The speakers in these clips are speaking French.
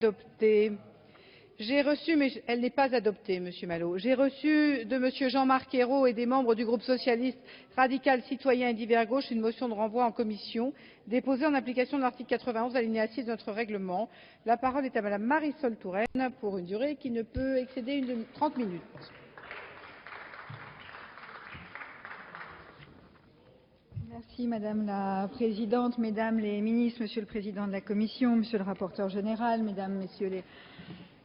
Adoptée. J'ai reçu, mais elle n'est pas adoptée, Monsieur Malo. J'ai reçu de Monsieur Jean-Marc Ayrault et des membres du groupe socialiste, radical, citoyen et divers gauche une motion de renvoi en commission déposée en application de l'article 91 alinéa 6 de notre règlement. La parole est à Madame Marisol Touraine pour une durée qui ne peut excéder 30 minutes. Merci Madame la Présidente, Mesdames les ministres, Monsieur le Président de la Commission, Monsieur le rapporteur général, Mesdames, Messieurs les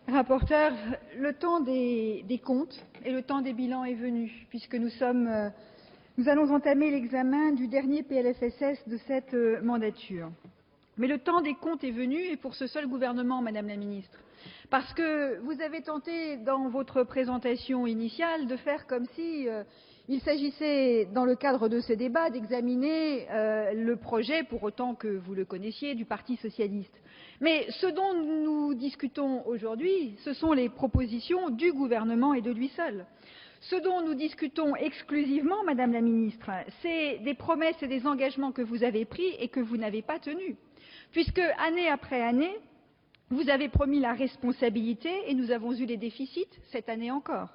rapporteurs, le temps des comptes et le temps des bilans est venu, puisque nous allons entamer l'examen du dernier PLFSS de cette mandature. Mais le temps des comptes est venu, et pour ce seul gouvernement, Madame la Ministre, parce que vous avez tenté, dans votre présentation initiale, de faire comme si il s'agissait, dans le cadre de ce débat, d'examiner le projet, pour autant que vous le connaissiez, du Parti socialiste. Mais ce dont nous discutons aujourd'hui, ce sont les propositions du gouvernement et de lui seul. Ce dont nous discutons exclusivement, Madame la Ministre, c'est des promesses et des engagements que vous avez pris et que vous n'avez pas tenus. Puisque, année après année, vous avez promis la responsabilité et nous avons eu des déficits cette année encore.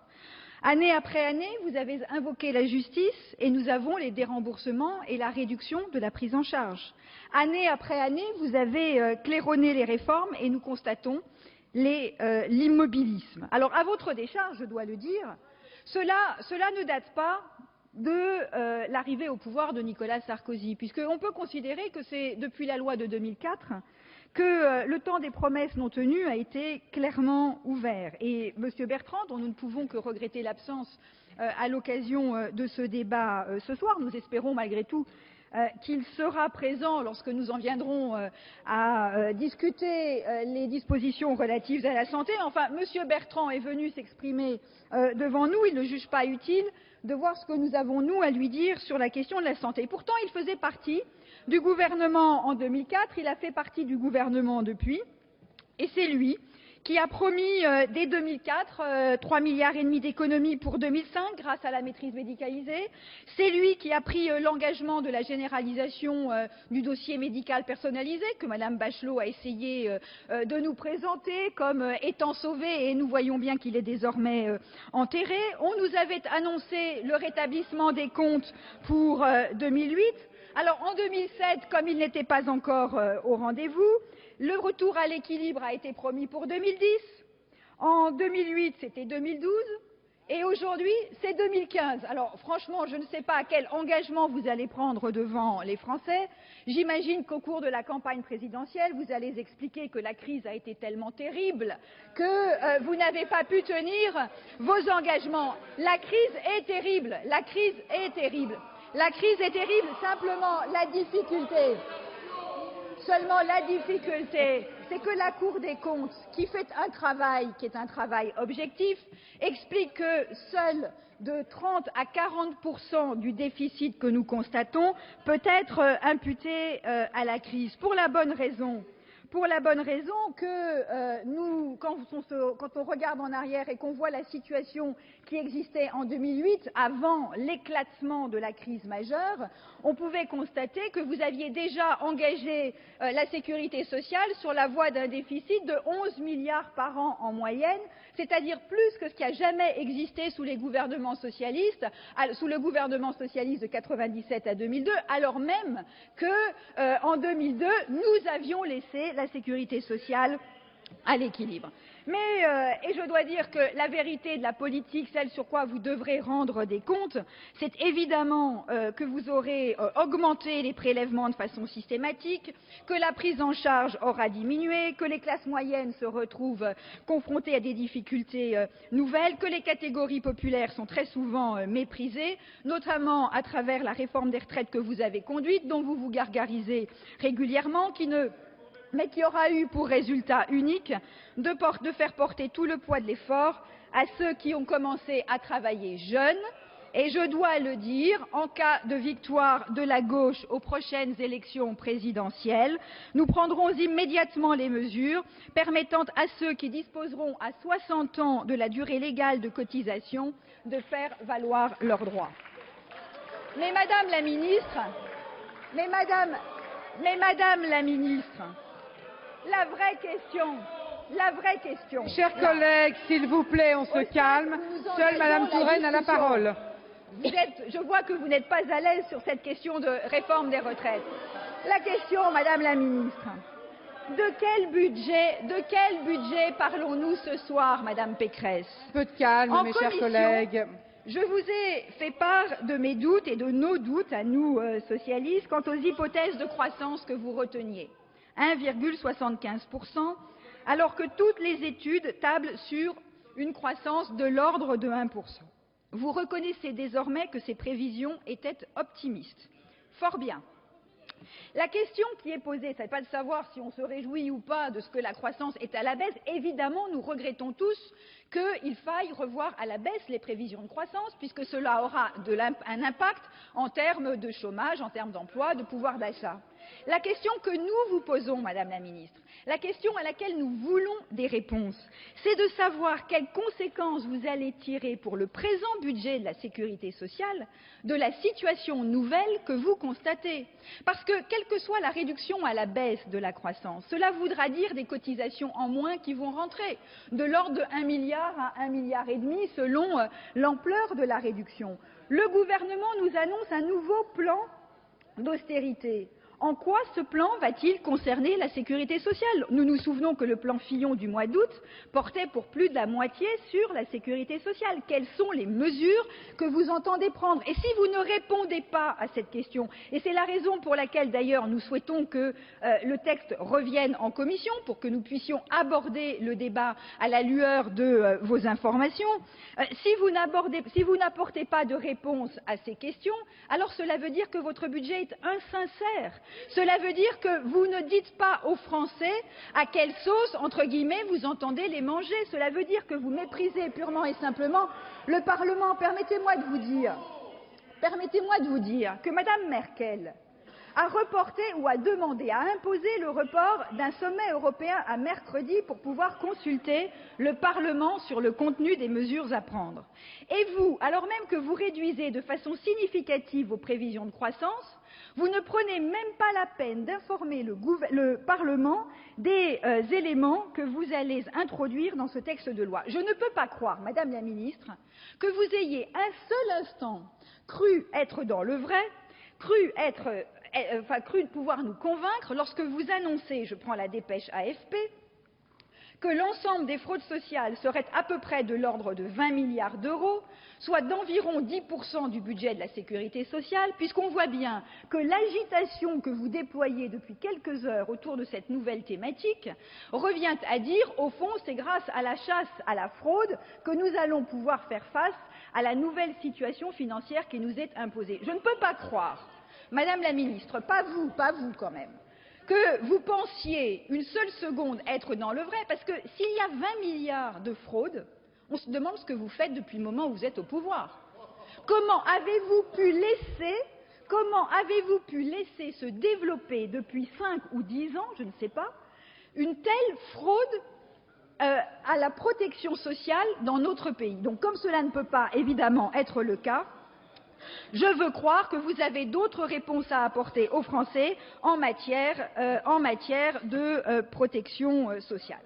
Année après année, vous avez invoqué la justice et nous avons les déremboursements et la réduction de la prise en charge. Année après année, vous avez claironné les réformes et nous constatons l'immobilisme. Alors, à votre décharge, je dois le dire, cela ne date pas de l'arrivée au pouvoir de Nicolas Sarkozy, puisqu'on peut considérer que c'est depuis la loi de 2004 que le temps des promesses non tenues a été clairement ouvert. Et M. Bertrand, dont nous ne pouvons que regretter l'absence à l'occasion de ce débat ce soir, nous espérons malgré tout qu'il sera présent lorsque nous en viendrons à discuter les dispositions relatives à la santé. Enfin, M. Bertrand est venu s'exprimer devant nous, il ne juge pas utile de voir ce que nous avons, nous, à lui dire sur la question de la santé. Pourtant, il faisait partie du gouvernement en 2004, il a fait partie du gouvernement depuis, et c'est lui qui a promis dès 2004 3,5 milliards d'économies pour 2005 grâce à la maîtrise médicalisée. C'est lui qui a pris l'engagement de la généralisation du dossier médical personnalisé que Mme Bachelot a essayé de nous présenter comme étant sauvé, et nous voyons bien qu'il est désormais enterré. On nous avait annoncé le rétablissement des comptes pour 2008. Alors en 2007, comme il n'était pas encore au rendez-vous, le retour à l'équilibre a été promis pour 2010. En 2008, c'était 2012. Et aujourd'hui, c'est 2015. Alors franchement, je ne sais pas quel engagement vous allez prendre devant les Français. J'imagine qu'au cours de la campagne présidentielle, vous allez expliquer que la crise a été tellement terrible que vous n'avez pas pu tenir vos engagements. La crise est terrible. La crise est terrible. La crise est terrible, simplement la difficulté, c'est que la Cour des comptes, qui fait un travail qui est un travail objectif, explique que seul de 30 à 40% du déficit que nous constatons peut être imputé à la crise, pour la bonne raison que nous, quand on regarde en arrière et qu'on voit la situation qui existait en 2008, avant l'éclatement de la crise majeure, on pouvait constater que vous aviez déjà engagé la sécurité sociale sur la voie d'un déficit de 11 milliards par an en moyenne, c'est-à-dire plus que ce qui a jamais existé sous les gouvernements socialistes, sous le gouvernement socialiste de 97 à 2002, alors même que en 2002, nous avions laissé la sécurité sociale à l'équilibre. Et je dois dire que la vérité de la politique, celle sur quoi vous devrez rendre des comptes, c'est évidemment que vous aurez augmenté les prélèvements de façon systématique, que la prise en charge aura diminué, que les classes moyennes se retrouvent confrontées à des difficultés nouvelles, que les catégories populaires sont très souvent méprisées, notamment à travers la réforme des retraites que vous avez conduite, dont vous vous gargarisez régulièrement, mais qui aura eu pour résultat unique de faire porter tout le poids de l'effort à ceux qui ont commencé à travailler jeunes. Et je dois le dire, en cas de victoire de la gauche aux prochaines élections présidentielles, nous prendrons immédiatement les mesures permettant à ceux qui disposeront à 60 ans de la durée légale de cotisation de faire valoir leurs droits. Mais Madame la Ministre, la vraie question, La vraie question. Chers collègues, s'il vous plaît, on se calme. Seule Madame Touraine a la parole. Je vois que vous n'êtes pas à l'aise sur cette question de réforme des retraites. La question, Madame la Ministre, de quel budget parlons-nous ce soir, Madame Pécresse? Un peu de calme, mes chers collègues. Je vous ai fait part de mes doutes et de nos doutes, à nous, socialistes, quant aux hypothèses de croissance que vous reteniez. 1,75%, alors que toutes les études tablent sur une croissance de l'ordre de 1%. Vous reconnaissez désormais que ces prévisions étaient optimistes. Fort bien. La question qui est posée, ce n'est pas de savoir si on se réjouit ou pas de ce que la croissance est à la baisse. Évidemment, nous regrettons tous qu'il faille revoir à la baisse les prévisions de croissance, puisque cela aura un impact en termes de chômage, en termes d'emploi, de pouvoir d'achat. La question que nous vous posons, Madame la Ministre, la question à laquelle nous voulons des réponses, c'est de savoir quelles conséquences vous allez tirer pour le présent budget de la sécurité sociale de la situation nouvelle que vous constatez. Parce que, quelle que soit la réduction à la baisse de la croissance, cela voudra dire des cotisations en moins qui vont rentrer, de l'ordre de 1 milliard à 1,5 milliard selon l'ampleur de la réduction. Le gouvernement nous annonce un nouveau plan d'austérité. En quoi ce plan va-t-il concerner la sécurité sociale? Nous nous souvenons que le plan Fillon du mois d'août portait pour plus de la moitié sur la sécurité sociale. Quelles sont les mesures que vous entendez prendre? Et si vous ne répondez pas à cette question, et c'est la raison pour laquelle d'ailleurs nous souhaitons que le texte revienne en commission pour que nous puissions aborder le débat à la lueur de vos informations, si vous n'apportez pas de réponse à ces questions, alors cela veut dire que votre budget est insincère. Cela veut dire que vous ne dites pas aux Français à quelle sauce, entre guillemets, vous entendez les manger. Cela veut dire que vous méprisez purement et simplement le Parlement. Permettez-moi de vous dire que Mme Merkel a reporté ou a demandé, a imposé le report d'un sommet européen à mercredi pour pouvoir consulter le Parlement sur le contenu des mesures à prendre. Et vous, alors même que vous réduisez de façon significative vos prévisions de croissance, vous ne prenez même pas la peine d'informer le Parlement des éléments que vous allez introduire dans ce texte de loi. Je ne peux pas croire, Madame la Ministre, que vous ayez un seul instant cru être dans le vrai, cru pouvoir nous convaincre lorsque vous annoncez, je prends la dépêche AFP, que l'ensemble des fraudes sociales serait à peu près de l'ordre de 20 milliards d'euros, soit d'environ 10% du budget de la sécurité sociale, puisqu'on voit bien que l'agitation que vous déployez depuis quelques heures autour de cette nouvelle thématique revient à dire, au fond, c'est grâce à la chasse à la fraude que nous allons pouvoir faire face à la nouvelle situation financière qui nous est imposée. Je ne peux pas croire, Madame la Ministre, pas vous quand même, que vous pensiez une seule seconde être dans le vrai, parce que s'il y a 20 milliards de fraude, on se demande ce que vous faites depuis le moment où vous êtes au pouvoir. Comment avez-vous pu laisser se développer depuis 5 ou 10 ans, je ne sais pas, une telle fraude à la protection sociale dans notre pays? Donc, comme cela ne peut pas évidemment être le cas, je veux croire que vous avez d'autres réponses à apporter aux Français en matière de protection sociale.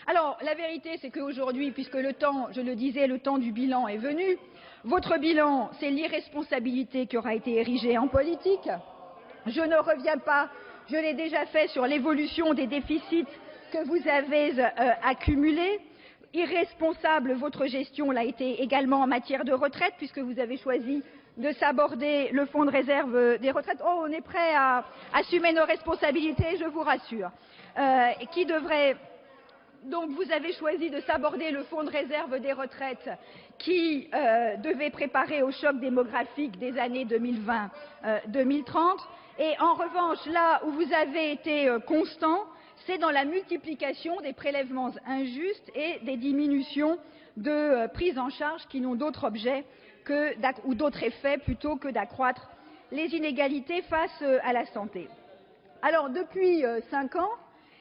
Alors, la vérité, c'est qu'aujourd'hui, puisque le temps, je le disais, le temps du bilan est venu, votre bilan, c'est l'irresponsabilité qui aura été érigée en politique. Je ne reviens pas, je l'ai déjà fait, sur l'évolution des déficits que vous avez accumulés. Irresponsable, votre gestion l'a été également en matière de retraite, puisque vous avez choisi de saborder le fonds de réserve des retraites. Oh, on est prêt à assumer nos responsabilités, je vous rassure. Donc, vous avez choisi de saborder le fonds de réserve des retraites qui devait préparer au choc démographique des années 2020-2030. Et en revanche, là où vous avez été constant, c'est dans la multiplication des prélèvements injustes et des diminutions de prise en charge qui n'ont d'autre objet ou d'autre effet plutôt que d'accroître les inégalités face à la santé. Alors, depuis 5 ans,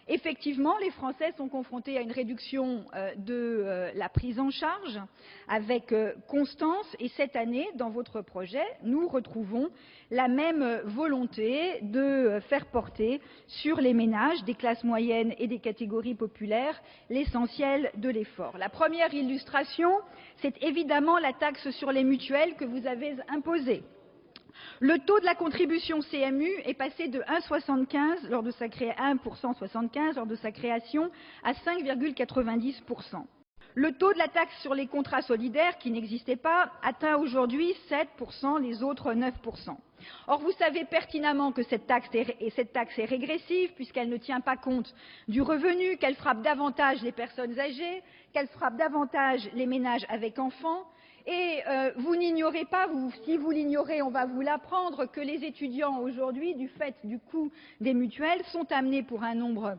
Effectivement, les Français sont confrontés à une réduction de la prise en charge avec constance et cette année, dans votre projet, nous retrouvons la même volonté de faire porter sur les ménages des classes moyennes et des catégories populaires l'essentiel de l'effort. La première illustration, c'est évidemment la taxe sur les mutuelles que vous avez imposée. Le taux de la contribution CMU est passé de 1,75 lors de sa création à 5,90%. Le taux de la taxe sur les contrats solidaires, qui n'existait pas, atteint aujourd'hui 7%, les autres 9%. Or, vous savez pertinemment que cette taxe est régressive puisqu'elle ne tient pas compte du revenu, qu'elle frappe davantage les personnes âgées, qu'elle frappe davantage les ménages avec enfants. Et vous n'ignorez pas, si vous l'ignorez, on va vous l'apprendre, que les étudiants aujourd'hui, du fait du coût des mutuelles, sont amenés pour un nombre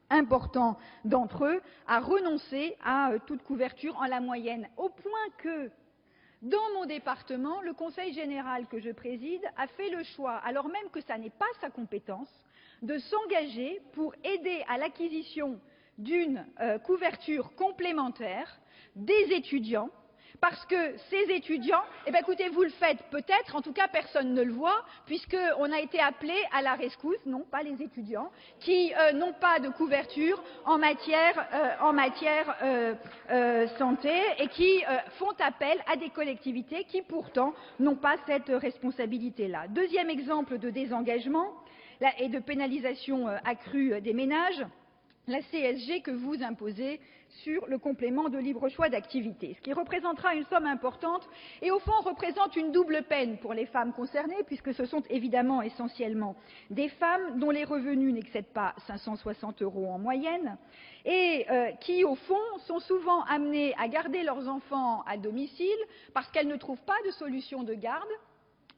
important d'entre eux à renoncer à toute couverture en la moyenne, au point que, dans mon département, le Conseil général que je préside a fait le choix, alors même que ça n'est pas sa compétence, de s'engager pour aider à l'acquisition d'une couverture complémentaire des étudiants. Parce que ces étudiants, écoutez, vous le faites peut-être, en tout cas personne ne le voit, puisqu'on a été appelé à la rescousse, non pas les étudiants, qui n'ont pas de couverture en matière santé et qui font appel à des collectivités qui pourtant n'ont pas cette responsabilité-là. Deuxième exemple de désengagement et de pénalisation accrue des ménages, la CSG que vous imposez sur le complément de libre choix d'activité, ce qui représentera une somme importante et au fond représente une double peine pour les femmes concernées, puisque ce sont évidemment essentiellement des femmes dont les revenus n'excèdent pas 560 € en moyenne et qui, au fond, sont souvent amenées à garder leurs enfants à domicile parce qu'elles ne trouvent pas de solution de garde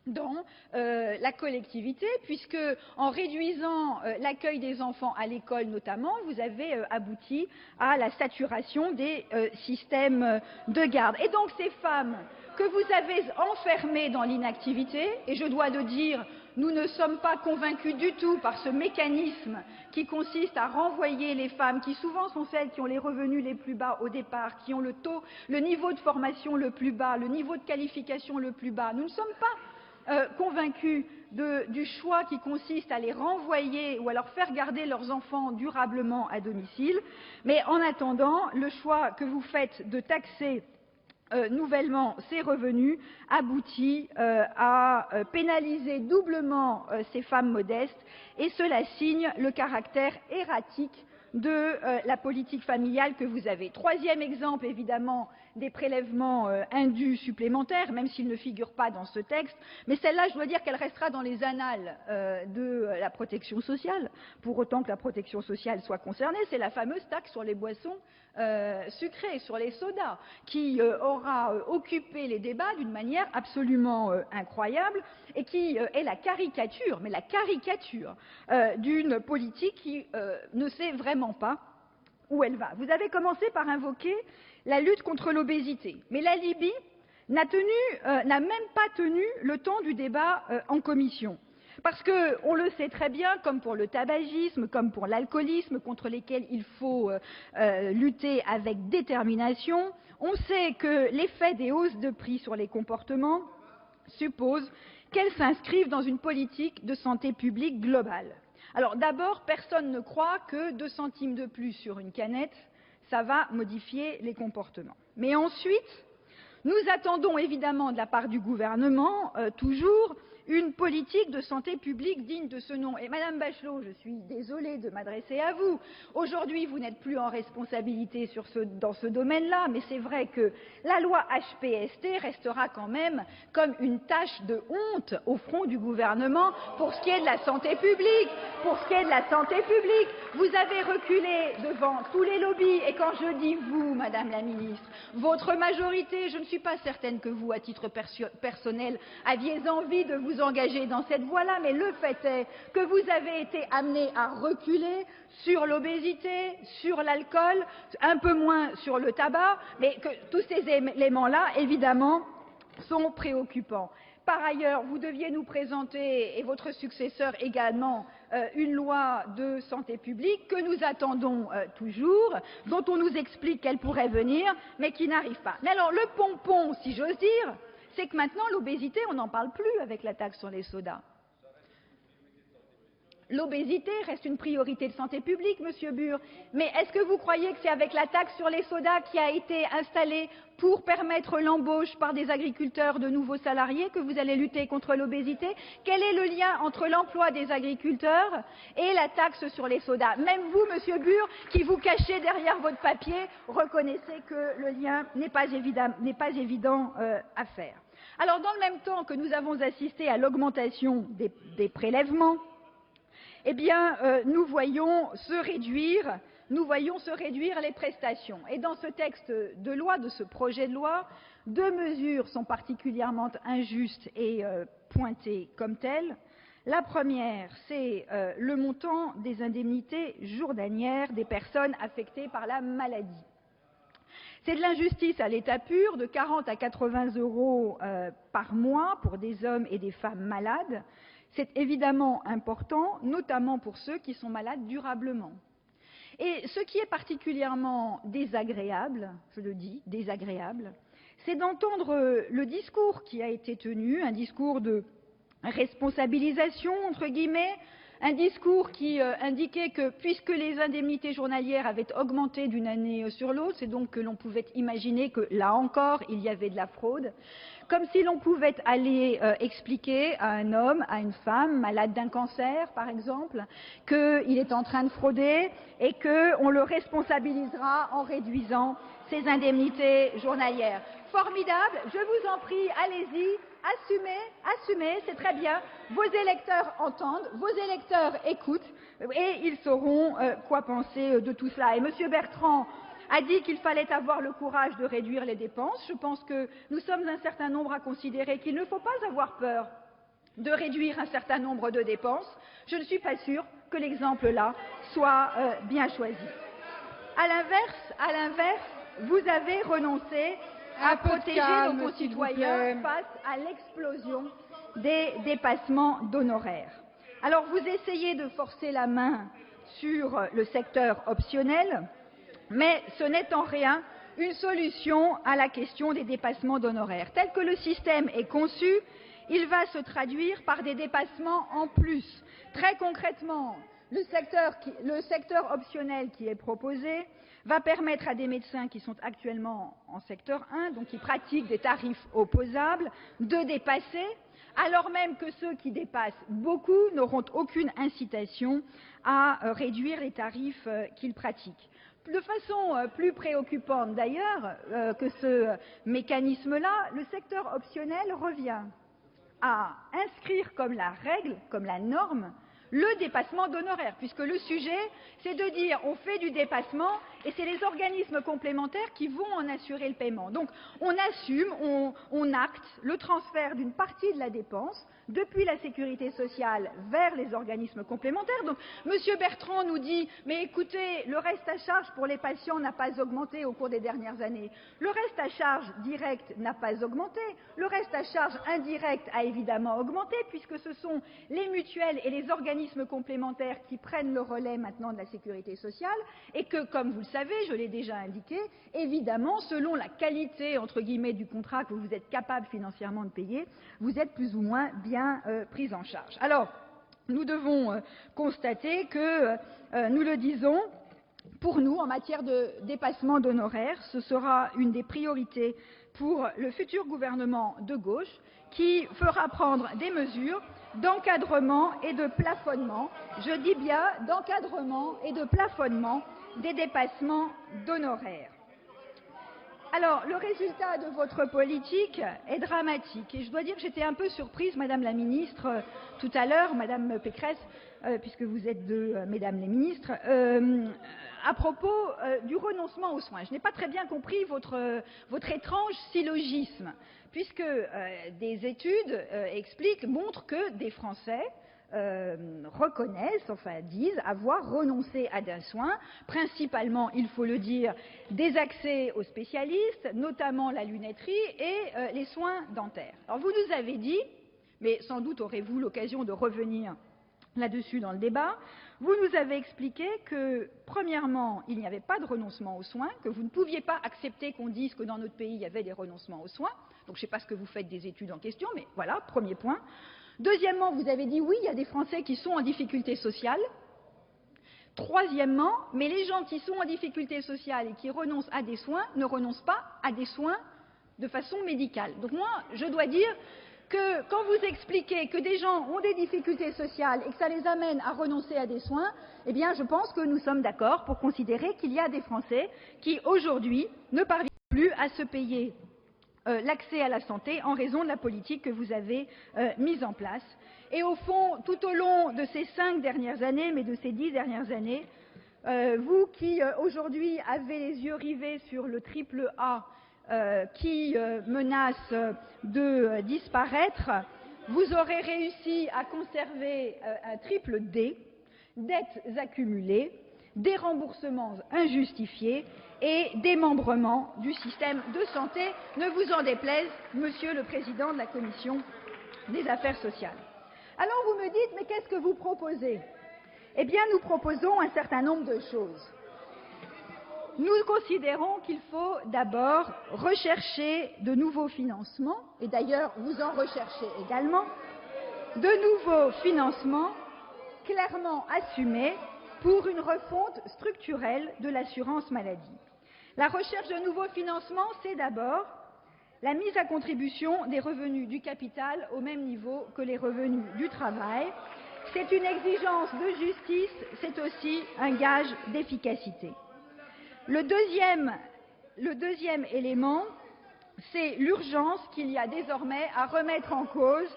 dans la collectivité, puisque en réduisant l'accueil des enfants à l'école notamment, vous avez abouti à la saturation des systèmes de garde. Et donc ces femmes que vous avez enfermées dans l'inactivité, et je dois le dire, nous ne sommes pas convaincus du tout par ce mécanisme qui consiste à renvoyer les femmes, qui souvent sont celles qui ont les revenus les plus bas au départ, qui ont le niveau de formation le plus bas, le niveau de qualification le plus bas. Nous ne sommes pas convaincus du choix qui consiste à les renvoyer ou à leur faire garder leurs enfants durablement à domicile. Mais en attendant, le choix que vous faites de taxer nouvellement ces revenus aboutit à pénaliser doublement ces femmes modestes et cela signe le caractère erratique de la politique familiale que vous avez. Troisième exemple, évidemment, des prélèvements indus supplémentaires, même s'ils ne figurent pas dans ce texte, mais celle-là, je dois dire qu'elle restera dans les annales de la protection sociale, pour autant que la protection sociale soit concernée, c'est la fameuse taxe sur les boissons sucrées, sur les sodas, qui aura occupé les débats d'une manière absolument incroyable et qui est la caricature, mais la caricature d'une politique qui ne sait vraiment pas où elle va. Vous avez commencé par invoquer la lutte contre l'obésité, mais la Libye n'a même pas tenu le temps du débat en commission. Parce qu'on le sait très bien, comme pour le tabagisme, comme pour l'alcoolisme, contre lesquels il faut lutter avec détermination, on sait que l'effet des hausses de prix sur les comportements suppose qu'elles s'inscrivent dans une politique de santé publique globale. Alors d'abord, personne ne croit que 2 centimes de plus sur une canette, ça va modifier les comportements. Mais ensuite, nous attendons évidemment de la part du gouvernement, toujours, une politique de santé publique digne de ce nom. Et Madame Bachelot, je suis désolée de m'adresser à vous. Aujourd'hui, vous n'êtes plus en responsabilité dans ce domaine-là, mais c'est vrai que la loi HPST restera quand même comme une tache de honte au front du gouvernement pour ce qui est de la santé publique. Pour ce qui est de la santé publique, vous avez reculé devant tous les lobbies. Et quand je dis vous, Madame la Ministre, votre majorité, je ne suis pas certaine que vous, à titre personnel, aviez envie de vous engager dans cette voie-là, mais le fait est que vous avez été amené à reculer sur l'obésité, sur l'alcool, un peu moins sur le tabac, mais que tous ces éléments-là, évidemment, sont préoccupants. Par ailleurs, vous deviez nous présenter, et votre successeur également, une loi de santé publique que nous attendons toujours, dont on nous explique qu'elle pourrait venir, mais qui n'arrive pas. Mais alors, le pompon, si j'ose dire, c'est que maintenant, l'obésité, on n'en parle plus avec la taxe sur les sodas. L'obésité reste une priorité de santé publique, Monsieur Bur. Mais est-ce que vous croyez que c'est avec la taxe sur les sodas qui a été installée pour permettre l'embauche par des agriculteurs de nouveaux salariés que vous allez lutter contre l'obésité? Quel est le lien entre l'emploi des agriculteurs et la taxe sur les sodas? Même vous, Monsieur Bur, qui vous cachez derrière votre papier, reconnaissez que le lien n'est pas évident à faire. Alors, dans le même temps que nous avons assisté à l'augmentation des prélèvements, eh bien, nous voyons se réduire les prestations. Et dans ce texte de loi, de ce projet de loi, deux mesures sont particulièrement injustes et pointées comme telles. La première, c'est le montant des indemnités journalières des personnes affectées par la maladie. C'est de l'injustice à l'état pur, de 40 à 80 euros par mois pour des hommes et des femmes malades. C'est évidemment important, notamment pour ceux qui sont malades durablement. Et ce qui est particulièrement désagréable, je le dis, désagréable, c'est d'entendre le discours qui a été tenu, un discours de responsabilisation, entre guillemets, un discours qui indiquait que puisque les indemnités journalières avaient augmenté d'une année sur l'autre, c'est donc que l'on pouvait imaginer que, là encore, il y avait de la fraude, comme si l'on pouvait aller expliquer à un homme, à une femme, malade d'un cancer, par exemple, qu'il est en train de frauder et qu'on le responsabilisera en réduisant ses indemnités journalières. Formidable, je vous en prie, allez-y, assumez, c'est très bien. Vos électeurs entendent, vos électeurs écoutent et ils sauront quoi penser de tout cela. Et M. Bertrand a dit qu'il fallait avoir le courage de réduire les dépenses. Je pense que nous sommes un certain nombre à considérer qu'il ne faut pas avoir peur de réduire un certain nombre de dépenses. Je ne suis pas sûre que l'exemple là soit bien choisi. À l'inverse, vous avez renoncé à protéger nos concitoyens face à l'explosion des dépassements d'honoraires. Alors vous essayez de forcer la main sur le secteur optionnel, mais ce n'est en rien une solution à la question des dépassements d'honoraires. Tel que le système est conçu, il va se traduire par des dépassements en plus. Très concrètement, le secteur optionnel qui est proposé va permettre à des médecins qui sont actuellement en secteur 1, donc qui pratiquent des tarifs opposables, de dépasser, alors même que ceux qui dépassent beaucoup n'auront aucune incitation à réduire les tarifs qu'ils pratiquent. De façon plus préoccupante d'ailleurs que ce mécanisme-là, le secteur optionnel revient à inscrire comme la règle, comme la norme, le dépassement d'honoraires, puisque le sujet, c'est de dire on fait du dépassement et c'est les organismes complémentaires qui vont en assurer le paiement. Donc on assume, on acte le transfert d'une partie de la dépense depuis la sécurité sociale vers les organismes complémentaires. Donc M. Bertrand nous dit mais écoutez, le reste à charge pour les patients n'a pas augmenté au cours des dernières années. Le reste à charge direct n'a pas augmenté. Le reste à charge indirect a évidemment augmenté puisque ce sont les mutuelles et les organismes complémentaires qui prennent le relais maintenant de la sécurité sociale et que, comme vous le savez, je l'ai déjà indiqué, évidemment, selon la qualité, entre guillemets, du contrat que vous êtes capable financièrement de payer, vous êtes plus ou moins bien pris en charge. Alors, nous devons constater que, nous le disons, pour nous, en matière de dépassement d'honoraires, ce sera une des priorités pour le futur gouvernement de gauche qui fera prendre des mesures d'encadrement et de plafonnement, je dis bien d'encadrement et de plafonnement des dépassements d'honoraires. Alors, le résultat de votre politique est dramatique et je dois dire que j'étais un peu surprise, Madame la Ministre, tout à l'heure, Madame Pécresse, puisque vous êtes deux, Mesdames les Ministres, à propos du renoncement aux soins. Je n'ai pas très bien compris votre étrange syllogisme, puisque des études montrent que des Français reconnaissent, enfin disent avoir renoncé à des soins, principalement, il faut le dire, des accès aux spécialistes, notamment la lunetterie et les soins dentaires. Alors vous nous avez dit, mais sans doute aurez-vous l'occasion de revenir là-dessus dans le débat, vous nous avez expliqué que, premièrement, il n'y avait pas de renoncement aux soins, que vous ne pouviez pas accepter qu'on dise que dans notre pays, il y avait des renoncements aux soins. Donc, je ne sais pas ce que vous faites des études en question, mais voilà, premier point. Deuxièmement, vous avez dit oui, il y a des Français qui sont en difficulté sociale. Troisièmement, mais les gens qui sont en difficulté sociale et qui renoncent à des soins ne renoncent pas à des soins de façon médicale. Donc moi, je dois dire que quand vous expliquez que des gens ont des difficultés sociales et que ça les amène à renoncer à des soins, eh bien, je pense que nous sommes d'accord pour considérer qu'il y a des Français qui, aujourd'hui, ne parviennent plus à se payer l'accès à la santé en raison de la politique que vous avez mise en place. Et au fond, tout au long de ces 5 dernières années, mais de ces 10 dernières années, vous qui, aujourd'hui, avez les yeux rivés sur le triple A, qui menace de disparaître, vous aurez réussi à conserver un triple D, dettes accumulées, des remboursements injustifiés et démembrement du système de santé, ne vous en déplaise, Monsieur le Président de la Commission des affaires sociales. Alors vous me dites, mais qu'est-ce que vous proposez? Eh bien, nous proposons un certain nombre de choses. Nous considérons qu'il faut d'abord rechercher de nouveaux financements, et d'ailleurs vous en recherchez également, de nouveaux financements clairement assumés pour une refonte structurelle de l'assurance maladie. La recherche de nouveaux financements, c'est d'abord la mise à contribution des revenus du capital au même niveau que les revenus du travail. C'est une exigence de justice, c'est aussi un gage d'efficacité. Le deuxième élément, c'est l'urgence qu'il y a désormais à remettre en cause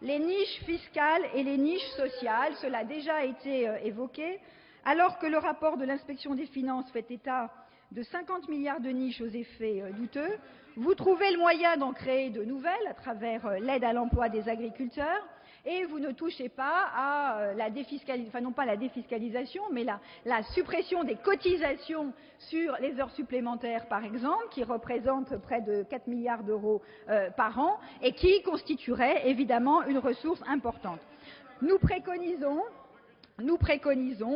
les niches fiscales et les niches sociales. Cela a déjà été évoqué. Alors que le rapport de l'inspection des finances fait état de 50 milliards de niches aux effets douteux, vous trouvez le moyen d'en créer de nouvelles à travers l'aide à l'emploi des agriculteurs. Et vous ne touchez pas à la défiscalisation, enfin non pas la défiscalisation, mais la suppression des cotisations sur les heures supplémentaires, par exemple, qui représentent près de 4 milliards d'euros par an et qui constituerait évidemment une ressource importante. Nous préconisons,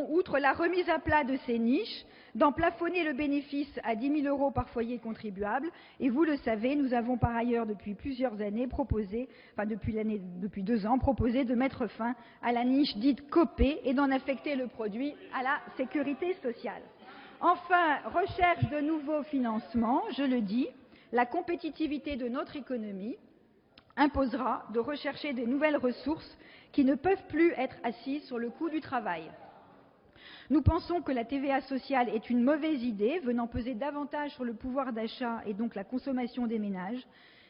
outre la remise à plat de ces niches, d'en plafonner le bénéfice à 10 000 € par foyer contribuable. Et vous le savez, nous avons par ailleurs depuis plusieurs années proposé, enfin depuis 2 ans, proposé de mettre fin à la niche dite Copé et d'en affecter le produit à la sécurité sociale. Enfin, recherche de nouveaux financements, je le dis, la compétitivité de notre économie imposera de rechercher des nouvelles ressources qui ne peuvent plus être assises sur le coût du travail. Nous pensons que la TVA sociale est une mauvaise idée, venant peser davantage sur le pouvoir d'achat et donc la consommation des ménages,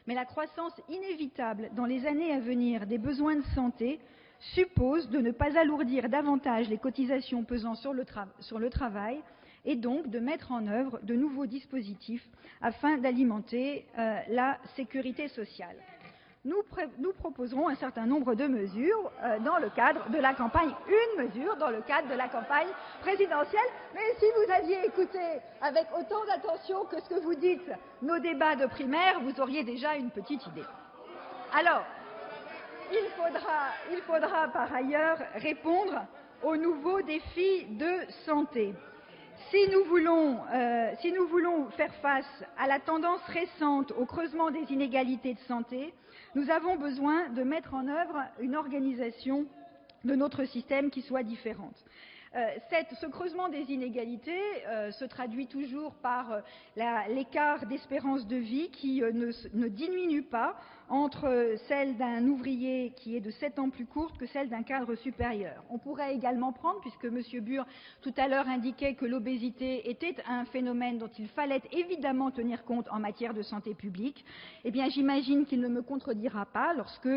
mais la croissance inévitable dans les années à venir des besoins de santé suppose de ne pas alourdir davantage les cotisations pesant sur le travail et donc de mettre en œuvre de nouveaux dispositifs afin d'alimenter la sécurité sociale. Nous proposerons un certain nombre de mesures dans le cadre de la campagne, une mesure dans le cadre de la campagne présidentielle. Mais si vous aviez écouté avec autant d'attention que ce que vous dites nos débats de primaire, vous auriez déjà une petite idée. Alors, il faudra par ailleurs répondre aux nouveaux défis de santé. Si nous voulons faire face à la tendance récente au creusement des inégalités de santé, nous avons besoin de mettre en œuvre une organisation de notre système qui soit différente. Ce creusement des inégalités se traduit toujours par l'écart d'espérance de vie qui ne diminue pas entre celle d'un ouvrier qui est de 7 ans plus courte que celle d'un cadre supérieur. On pourrait également prendre, puisque M. Bur tout à l'heure indiquait que l'obésité était un phénomène dont il fallait évidemment tenir compte en matière de santé publique, eh bien j'imagine qu'il ne me contredira pas lorsque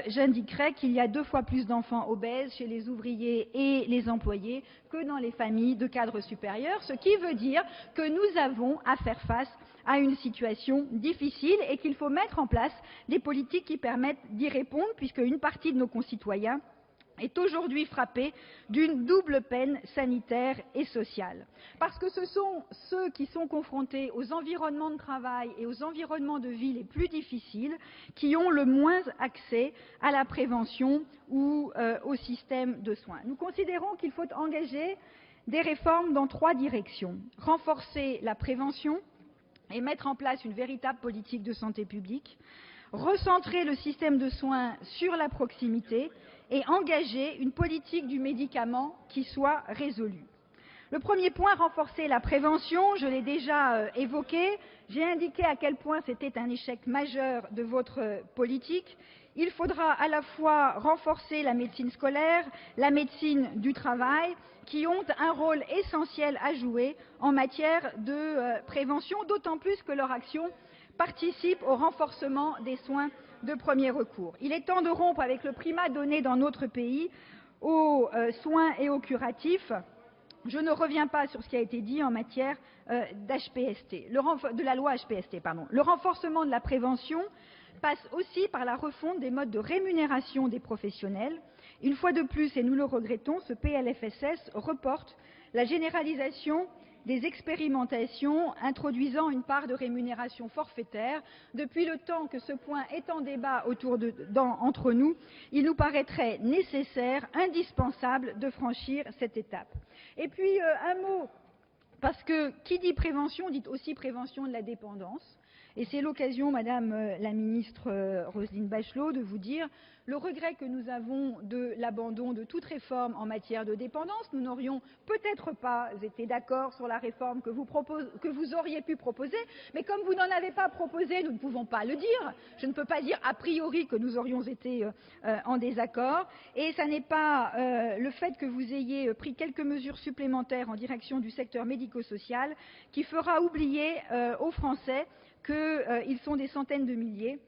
j'indiquerai qu'il y a 2 fois plus d'enfants obèses chez les ouvriers et les employés que dans les familles de cadres supérieurs, ce qui veut dire que nous avons à faire face à une situation difficile et qu'il faut mettre en place des politiques qui permettent d'y répondre, puisque une partie de nos concitoyens est aujourd'hui frappé d'une double peine sanitaire et sociale. Parce que ce sont ceux qui sont confrontés aux environnements de travail et aux environnements de vie les plus difficiles qui ont le moins accès à la prévention ou au système de soins. Nous considérons qu'il faut engager des réformes dans 3 directions. Renforcer la prévention et mettre en place une véritable politique de santé publique, recentrer le système de soins sur la proximité et engager une politique du médicament qui soit résolue. Le premier point, renforcer la prévention, je l'ai déjà évoqué. J'ai indiqué à quel point c'était un échec majeur de votre politique. Il faudra à la fois renforcer la médecine scolaire, la médecine du travail, qui ont un rôle essentiel à jouer en matière de prévention, d'autant plus que leur action participe au renforcement des soins de premier recours. Il est temps de rompre avec le primat donné dans notre pays aux soins et aux curatifs. Je ne reviens pas sur ce qui a été dit en matière de la loi HPST. Le renforcement de la prévention passe aussi par la refonte des modes de rémunération des professionnels. Une fois de plus, et nous le regrettons, ce PLFSS reporte la généralisation des expérimentations introduisant une part de rémunération forfaitaire. Depuis le temps que ce point est en débat entre nous, il nous paraîtrait nécessaire, indispensable de franchir cette étape. Et puis un mot, parce que qui dit prévention dit aussi prévention de la dépendance. Et c'est l'occasion, Madame la ministre Roselyne Bachelot, de vous dire le regret que nous avons de l'abandon de toute réforme en matière de dépendance. Nous n'aurions peut-être pas été d'accord sur la réforme que vous auriez pu proposer, mais comme vous n'en avez pas proposé, nous ne pouvons pas le dire. Je ne peux pas dire a priori que nous aurions été en désaccord. Et ce n'est pas le fait que vous ayez pris quelques mesures supplémentaires en direction du secteur médico-social qui fera oublier aux Français qu'ils sont des centaines de milliers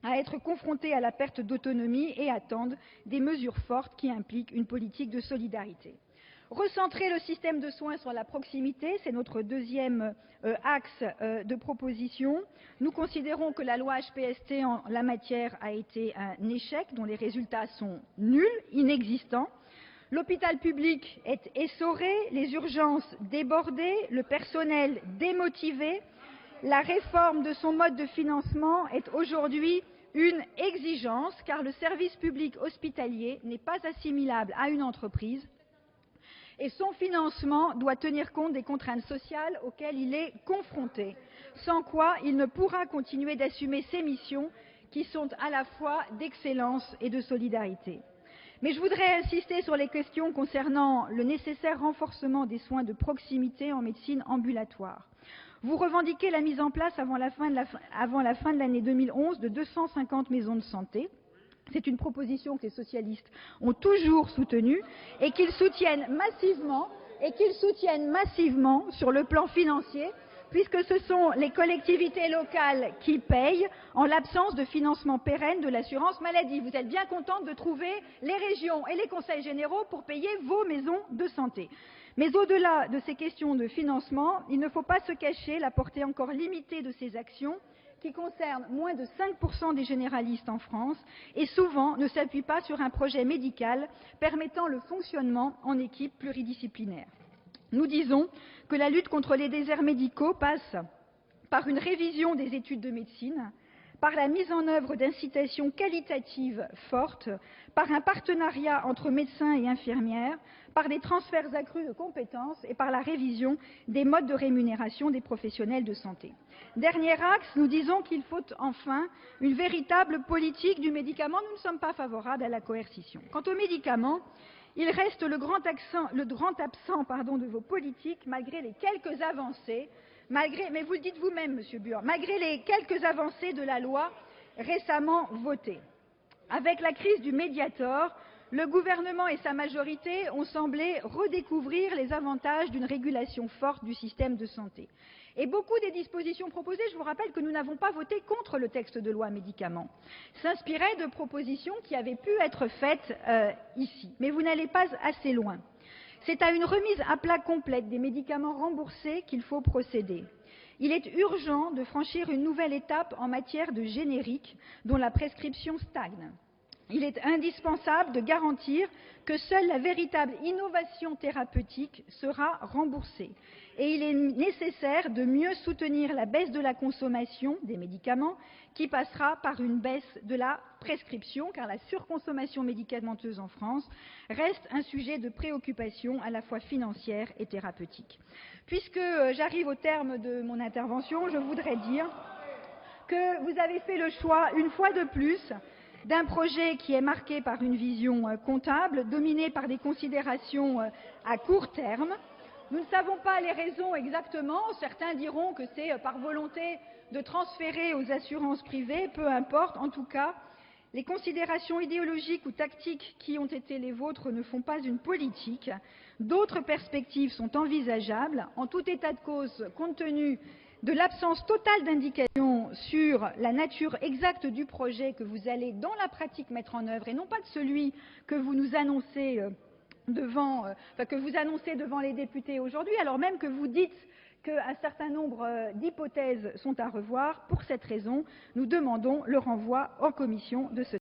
à être confrontés à la perte d'autonomie et attendent des mesures fortes qui impliquent une politique de solidarité. Recentrer le système de soins sur la proximité, c'est notre deuxième axe de proposition. Nous considérons que la loi HPST en la matière a été un échec dont les résultats sont nuls, inexistants. L'hôpital public est essoré, les urgences débordées, le personnel démotivé. La réforme de son mode de financement est aujourd'hui une exigence car le service public hospitalier n'est pas assimilable à une entreprise et son financement doit tenir compte des contraintes sociales auxquelles il est confronté, sans quoi il ne pourra continuer d'assumer ses missions qui sont à la fois d'excellence et de solidarité. Mais je voudrais insister sur les questions concernant le nécessaire renforcement des soins de proximité en médecine ambulatoire. Vous revendiquez la mise en place avant la fin de l'année 2011 de 250 maisons de santé. C'est une proposition que les socialistes ont toujours soutenue et qu'ils soutiennent massivement sur le plan financier, puisque ce sont les collectivités locales qui payent en l'absence de financement pérenne de l'assurance maladie. Vous êtes bien contente de trouver les régions et les conseils généraux pour payer vos maisons de santé. Mais au-delà de ces questions de financement, il ne faut pas se cacher la portée encore limitée de ces actions qui concernent moins de 5% des généralistes en France et souvent ne s'appuient pas sur un projet médical permettant le fonctionnement en équipe pluridisciplinaire. Nous disons que la lutte contre les déserts médicaux passe par une révision des études de médecine, par la mise en œuvre d'incitations qualitatives fortes, par un partenariat entre médecins et infirmières, par des transferts accrus de compétences et par la révision des modes de rémunération des professionnels de santé. Dernier axe, nous disons qu'il faut enfin une véritable politique du médicament. Nous ne sommes pas favorables à la coercition. Quant aux médicaments, il reste le grand absent de vos politiques, malgré les quelques avancées, mais vous le dites vous-même, Monsieur Bur, malgré les quelques avancées de la loi récemment votée. Avec la crise du Mediator, le gouvernement et sa majorité ont semblé redécouvrir les avantages d'une régulation forte du système de santé. Et beaucoup des dispositions proposées, je vous rappelle que nous n'avons pas voté contre le texte de loi médicaments, s'inspiraient de propositions qui avaient pu être faites ici. Mais vous n'allez pas assez loin. C'est à une remise à plat complète des médicaments remboursés qu'il faut procéder. Il est urgent de franchir une nouvelle étape en matière de génériques dont la prescription stagne. il est indispensable de garantir que seule la véritable innovation thérapeutique sera remboursée. Et il est nécessaire de mieux soutenir la baisse de la consommation des médicaments, qui passera par une baisse de la prescription, car la surconsommation médicamenteuse en France reste un sujet de préoccupation à la fois financière et thérapeutique. Puisque j'arrive au terme de mon intervention, je voudrais dire que vous avez fait le choix, une fois de plus, d'un projet qui est marqué par une vision comptable, dominé par des considérations à court terme. Nous ne savons pas les raisons exactement. Certains diront que c'est par volonté de transférer aux assurances privées, peu importe. En tout cas, les considérations idéologiques ou tactiques qui ont été les vôtres ne font pas une politique. D'autres perspectives sont envisageables. En tout état de cause, compte tenu de l'absence totale d'indication sur la nature exacte du projet que vous allez dans la pratique mettre en œuvre et non pas de celui que vous nous annoncez devant les députés aujourd'hui, alors même que vous dites qu'un certain nombre d'hypothèses sont à revoir. Pour cette raison, nous demandons le renvoi en commission de ce